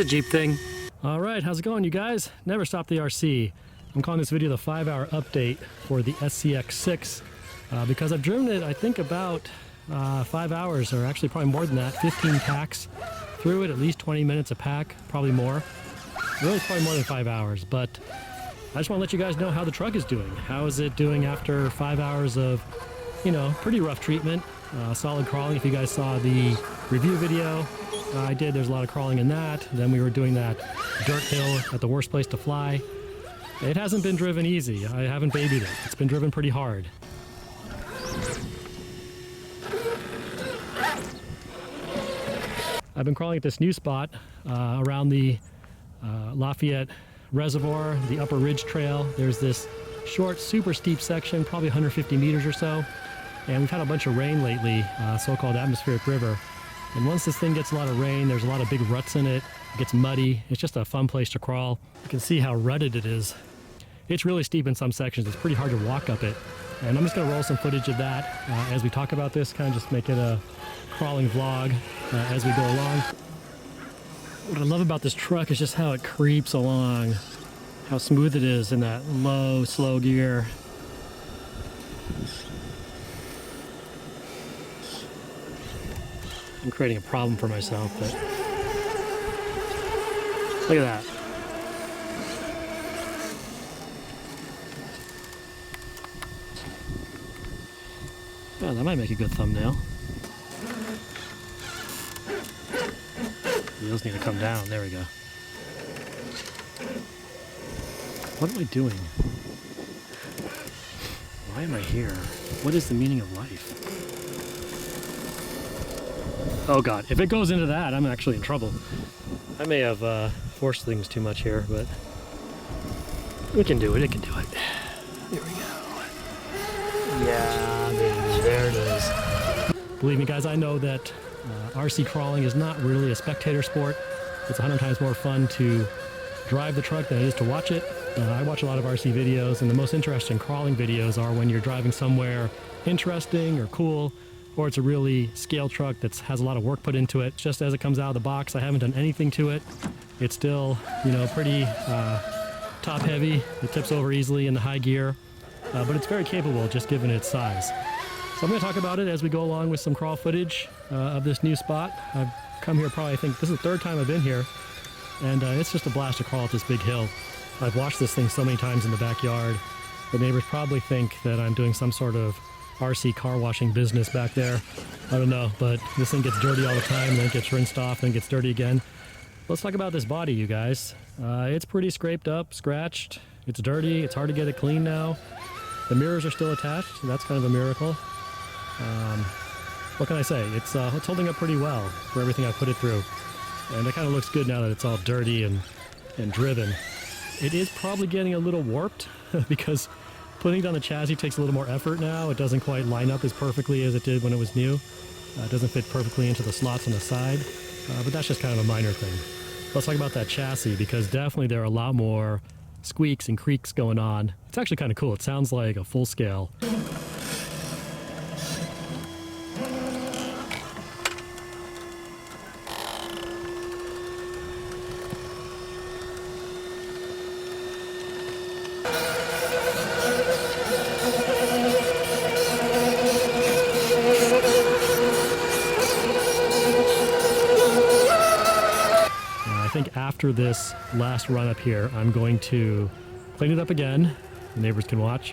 a Jeep thing. All right, how's it going, you guys? Never stop the RC. I'm calling this video the 5-hour update for the SCX6 because I've driven it, I think, about 5 hours, or actually probably more than that, 15 packs through it, at least 20 minutes a pack, probably more. Really, it's probably more than 5 hours, but I just want to let you guys know how the truck is doing. How is it doing after 5 hours of, you know, pretty rough treatment, solid crawling. If you guys saw the review video I did, there's a lot of crawling in that. Then we were doing that dirt hill at the worst place to fly. It hasn't been driven easy. I haven't babied it. It's been driven pretty hard. I've been crawling at this new spot around the Lafayette Reservoir, the Upper Ridge Trail. There's this short, super steep section, probably 150 meters or so. And we've had a bunch of rain lately, so-called atmospheric river. And once this thing gets a lot of rain, there's a lot of big ruts in it. It gets muddy. It's just a fun place to crawl. You can see how rutted it is. It's really steep in some sections. It's pretty hard to walk up it. And I'm just going to roll some footage of that as we talk about this, kind of just make it a crawling vlog as we go along. What I love about this truck is just how it creeps along, how smooth it is in that low, slow gear. I'm creating a problem for myself, but look at that. Oh, that might make a good thumbnail. Wheels need to come down. There we go. What am I doing? Why am I here? What is the meaning of life? Oh God, if it goes into that, I'm actually in trouble. I may have forced things too much here, but it can do it, it can do it. Here we go. Yeah, baby, there it is. Believe me guys, I know that RC crawling is not really a spectator sport. It's 100 times more fun to drive the truck than it is to watch it. I watch a lot of RC videos, and the most interesting crawling videos are when you're driving somewhere interesting or cool, or it's a really scale truck that has a lot of work put into it. Just as it comes out of the box, I haven't done anything to it. It's still, you know, pretty top heavy. It tips over easily in the high gear, but it's very capable just given its size. So I'm going to talk about it as we go along with some crawl footage of this new spot. I've come here probably, I think this is the third time I've been here, and it's just a blast to crawl up this big hill. I've watched this thing so many times in the backyard. The neighbors probably think that I'm doing some sort of RC car washing business back there. I don't know, but this thing gets dirty all the time, then it gets rinsed off, then it gets dirty again. Let's talk about this body, you guys. It's pretty scraped up, scratched. It's dirty. It's hard to get it clean now. The mirrors are still attached. That's kind of a miracle. What can I say? It's holding up pretty well for everything I put it through. And it kind of looks good now that it's all dirty and driven. It is probably getting a little warped because putting down the chassis takes a little more effort now. It doesn't quite line up as perfectly as it did when it was new. It doesn't fit perfectly into the slots on the side, but that's just kind of a minor thing. Let's talk about that chassis, because definitely there are a lot more squeaks and creaks going on. It's actually kind of cool. It sounds like a full scale. I think after this last run up here, I'm going to clean it up again. The neighbors can watch.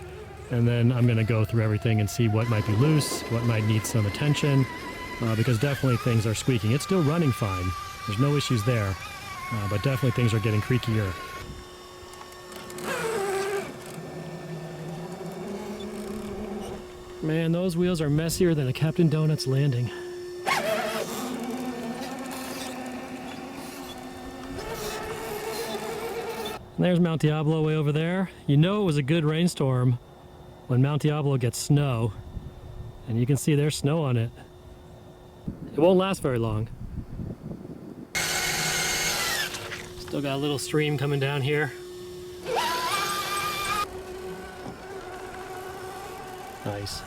And then I'm going to go through everything and see what might be loose, what might need some attention, because definitely things are squeaking. It's still running fine. There's no issues there, but definitely things are getting creakier. Man, those wheels are messier than a Captain Donuts landing. There's Mount Diablo way over there. You know it was a good rainstorm when Mount Diablo gets snow. And you can see there's snow on it. It won't last very long. Still got a little stream coming down here. Nice.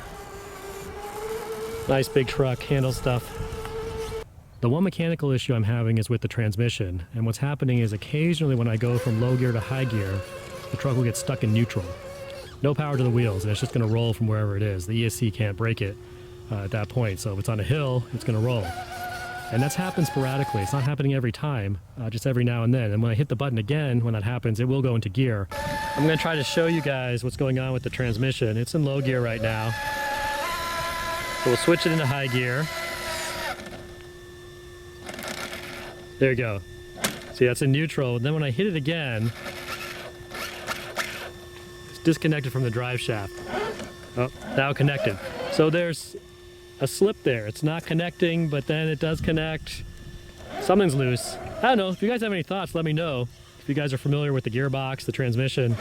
Nice big truck, handles stuff. The one mechanical issue I'm having is with the transmission, and what's happening is occasionally when I go from low gear to high gear, the truck will get stuck in neutral. No power to the wheels, and it's just going to roll from wherever it is. The ESC can't brake it at that point, so if it's on a hill, it's going to roll. And that's happened sporadically. It's not happening every time, just every now and then. And when I hit the button again, when that happens, it will go into gear. I'm going to try to show you guys what's going on with the transmission. It's in low gear right now. So we'll switch it into high gear. There you go. See, that's in neutral. Then when I hit it again, it's disconnected from the drive shaft. Oh, now connected. So there's a slip there. It's not connecting, but then it does connect. Something's loose. I don't know. If you guys have any thoughts, let me know. If you guys are familiar with the gearbox, the transmission.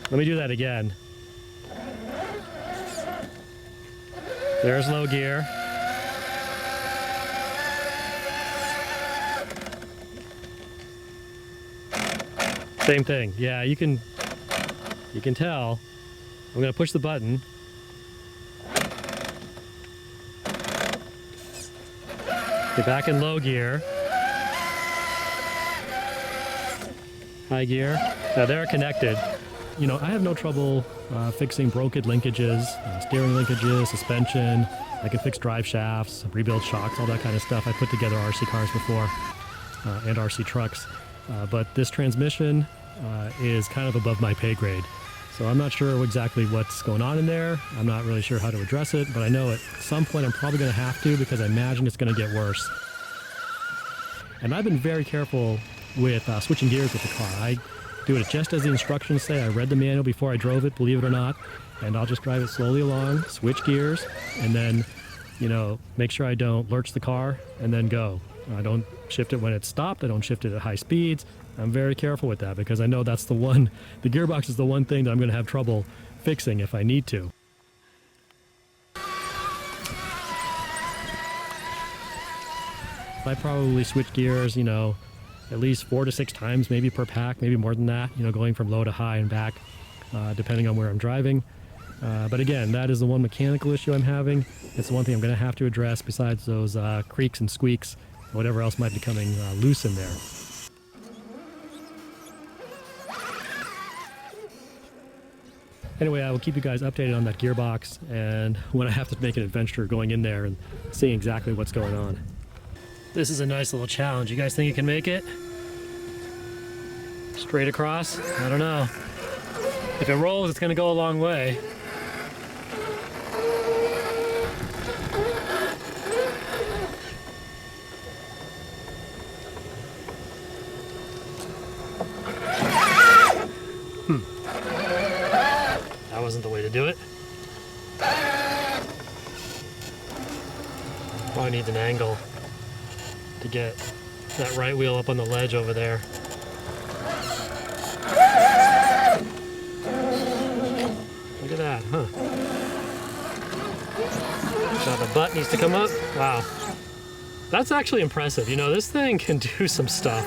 Let me do that again. There's low gear. Same thing. Yeah, you can tell. I'm gonna push the button. Get back in low gear. High gear. Now they're connected. You know, I have no trouble fixing broken linkages, steering linkages, suspension. I can fix drive shafts, rebuild shocks, all that kind of stuff. I put together RC cars before and RC trucks. But this transmission is kind of above my pay grade. So I'm not sure exactly what's going on in there. I'm not really sure how to address it, but I know at some point I'm probably going to have to because I imagine it's going to get worse. And I've been very careful with switching gears with the car. I do it just as the instructions say. I read the manual before I drove it, believe it or not, and I'll just drive it slowly along, switch gears, and then, you know, make sure I don't lurch the car and then go. I don't shift it when it's stopped. I don't shift it at high speeds. I'm very careful with that because I know that's the gearbox is the one thing that I'm going to have trouble fixing if I need to. I probably switch gears, you know, at least 4 to 6 times, maybe per pack, maybe more than that, you know, going from low to high and back, depending on where I'm driving. But again, that is the one mechanical issue I'm having. It's the one thing I'm going to have to address besides those creaks and squeaks, whatever else might be coming loose in there. Anyway, I will keep you guys updated on that gearbox and when I have to make an adventure going in there and seeing exactly what's going on. This is a nice little challenge. You guys think you can make it? Straight across? I don't know. If it rolls, it's going to go a long way. That wasn't the way to do it. Probably needs an angle to get that right wheel up on the ledge over there. Look at that, huh? So the butt needs to come up. Wow. That's actually impressive. You know, this thing can do some stuff.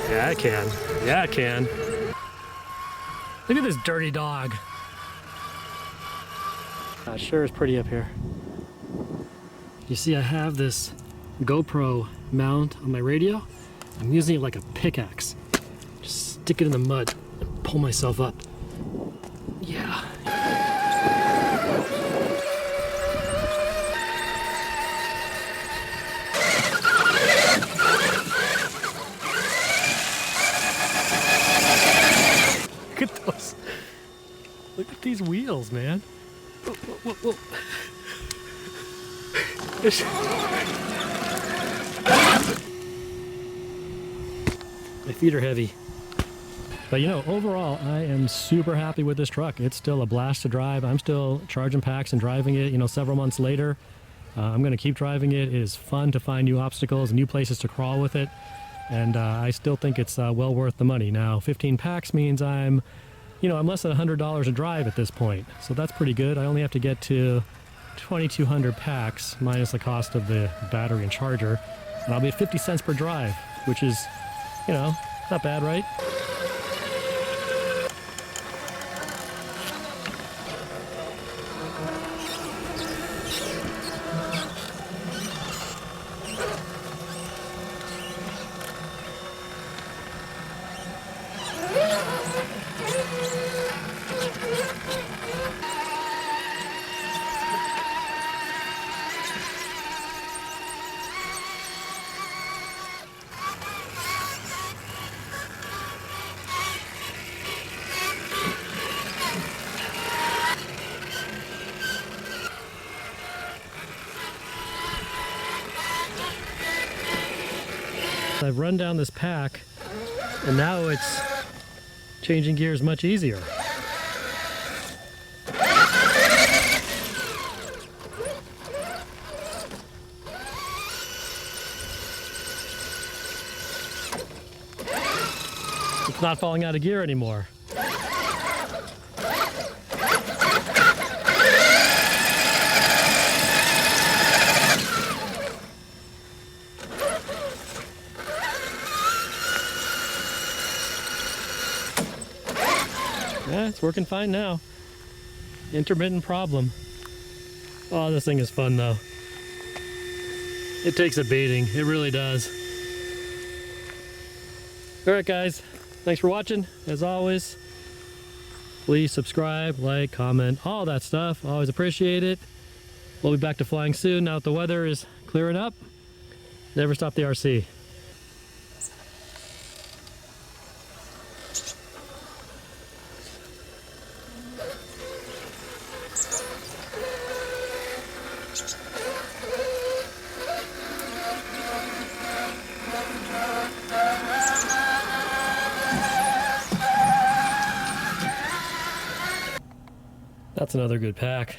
Yeah, it can. Yeah, it can. Look at this dirty dog. Sure is pretty up here. You see I have this GoPro mount on my radio. I'm using it like a pickaxe. Just stick it in the mud and pull myself up. Yeah. Look at those. Look at these wheels, man. Whoa, whoa, whoa, whoa. My feet are heavy. But you know, overall, I am super happy with this truck. It's still a blast to drive. I'm still charging packs and driving it, you know, several months later. I'm going to keep driving it. It is fun to find new obstacles, new places to crawl with it. And I still think it's well worth the money. Now, 15 packs means I'm less than $100 a drive at this point. So that's pretty good. I only have to get to 2,200 packs minus the cost of the battery and charger. And I'll be at 50 cents per drive, which is, you know, not bad, right? I've run down this pack and now it's changing gears much easier. It's not falling out of gear anymore. Yeah, it's working fine now. Intermittent problem. Oh, this thing is fun though. It takes a beating, it really does. Alright guys, thanks for watching. As always, please subscribe, like, comment, all that stuff. Always appreciate it. We'll be back to flying soon now that the weather is clearing up. Never stop the RC. That's another good pack.